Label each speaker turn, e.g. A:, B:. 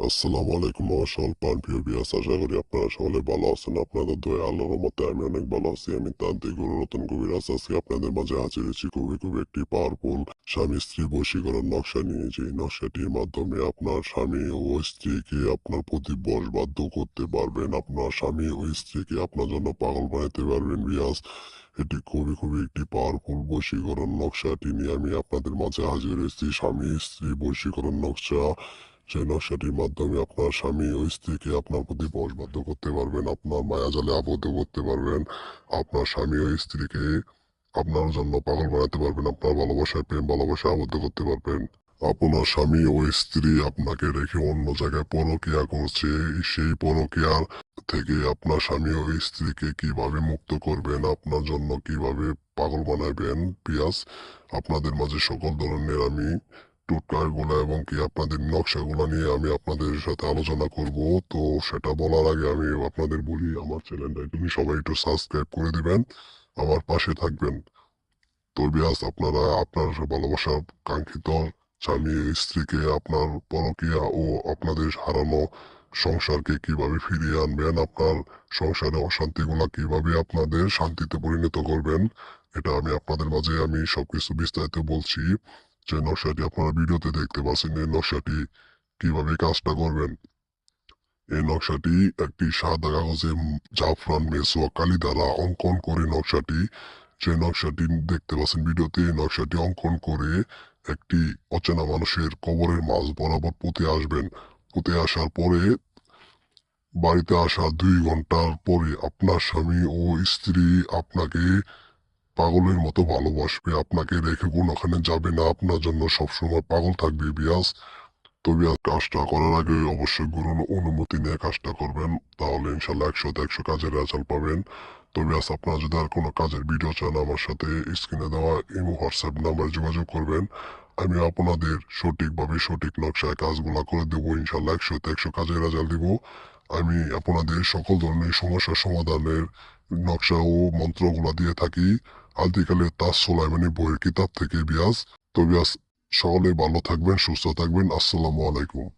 A: আসসালামু আলাইকুম আমার সকল প্রিয় ভিউয়ার্স, আশা করি আপনারা সকলে ভালো আছেন। আপনাদের দয়া আল্লাহর রহমতে আমি অনেক ভালো আছি। আমি তান্ত্রিক গুরু নতুন কবিরাজ আজকে আপনাদের মাঝে হাজির হয়েছি খুবই একটি পাওয়ারফুল স্বামী স্ত্রী বশীকরণ নকশা নিয়ে। যে নকশাটির মাধ্যমে আপনার স্বামী ও স্ত্রীকে আপনার প্রতি বশবাধ্য করতে পারবেন। আপনার স্বামী ও স্ত্রীকে আপনার জন্য পাগল বানাতে পারবেন ভিউয়ার্স। এটি খুবই একটি পাওয়ারফুল বশীকরণ নকশাটি নিয়ে আমি আপনাদের মাঝে হাজির হয়েছি। স্বামী স্ত্রী বশীকরণ নকশা, যে নকশাটির মাধ্যমে আপনার স্বামী ও স্ত্রীকে আপনার প্রতি বশবাধ্য করতে পারবেন, আপনার মায়াজালে আবদ্ধ করতে পারবেন, আপনার স্বামী ও স্ত্রীকে আপনার জন্য পাগল বানাতে পারবেন, আপনার ভালোবাসায় প্রেম ভালোবাসায় আবদ্ধ করতে পারবেন। আপনার স্বামী ও স্ত্রী আপনাকে রেখে অন্য জায়গায় পরকীয়া করছে, সেই পরকীয়ার থেকে আপনার স্বামী ও স্ত্রীকে কিভাবে মুক্ত করবেন, আপনার জন্য কিভাবে পাগল বানাবেন পিয়াস, আপনাদের মাঝে সকল ধরনের আমি টোটকাগুলো এবং কি আপনাদের নকশাগুলো নিয়ে আমি আপনাদের সাথে আলোচনা করব। তো সেটা বলার আগে আমি আপনাদের বলি, আমার চ্যানেলটা তুমি সবাই একটু সাবস্ক্রাইব করে দিবেন, আমার পাশে থাকবেন। তো বিয়াস, আপনারা আপনার ভালোবাসার কাঙ্ক্ষিত স্বামী স্ত্রীকে আপনার পরকীয়া ও আপনাদের হারানো সংসারকে কিভাবে ফিরিয়ে আনবেন, আপনার সংসারে অশান্তিগুলা কিভাবে আপনাদের শান্তিতে পরিণত করবেন, এটা আমি আপনাদের মাঝে আমি সবকিছু বিস্তারিত বলছি। যে নকশাটি আপনারা ভিডিওতে দেখতে পাচ্ছেন, এই নকশাটি কিভাবে কাজটা করবেন। এই নকশাটি একটি সাদা কাগজে জাফরান মেসোয়া কালি দ্বারা অঙ্কন করে নকশাটি, যে নকশাটি দেখতে পাচ্ছেন ভিডিওতে, এই নকশাটি অঙ্কন করে একটি অচেনা মানুষের কবরের মাঝ বরাবর পুঁতে আসবেন। পুঁতে আসার পরে বাড়িতে আসা 2 ঘন্টার পরে আপনার স্বামী ও স্ত্রী আপনাকে পাগলের মতো ভালোবাসবে, আপনাকে রেখে কোনোখানে যাবে না, আপনার জন্য সবসময় পাগল থাকবে বিয়াস। তবে আর কাজটা করার আগে অবশ্যই গুরুর অনুমতি নিয়ে কাজটা করবেন, তাহলে ইনশাল্লাহ 100-100 কাজের রেজাল্ট পাবেন। তবে আজ আপনারা যদি আর কোনো কাজের ভিডিও চান, আমার সাথে স্ক্রিনে দেওয়া ইমো হোয়াটসঅ্যাপ নাম্বারে যোগাযোগ করবেন। আমি আপনাদের সঠিকভাবে সঠিক নকশায় কাজগুলা করে দেবো, ইনশাল্লাহ 100-100 কাজের রেজাল্ট দিব। আমি আপনাদের সকল ধরনের সমস্যার সমাধানের নকশা ও মন্ত্রগুলা দিয়ে থাকি আদিকালের তাজ সোলাইমানি বইয়ের কিতাব থেকে বিয়াস। তো বিয়াস, সকলে ভালো থাকবেন, সুস্থ থাকবেন। আসসালামু আলাইকুম।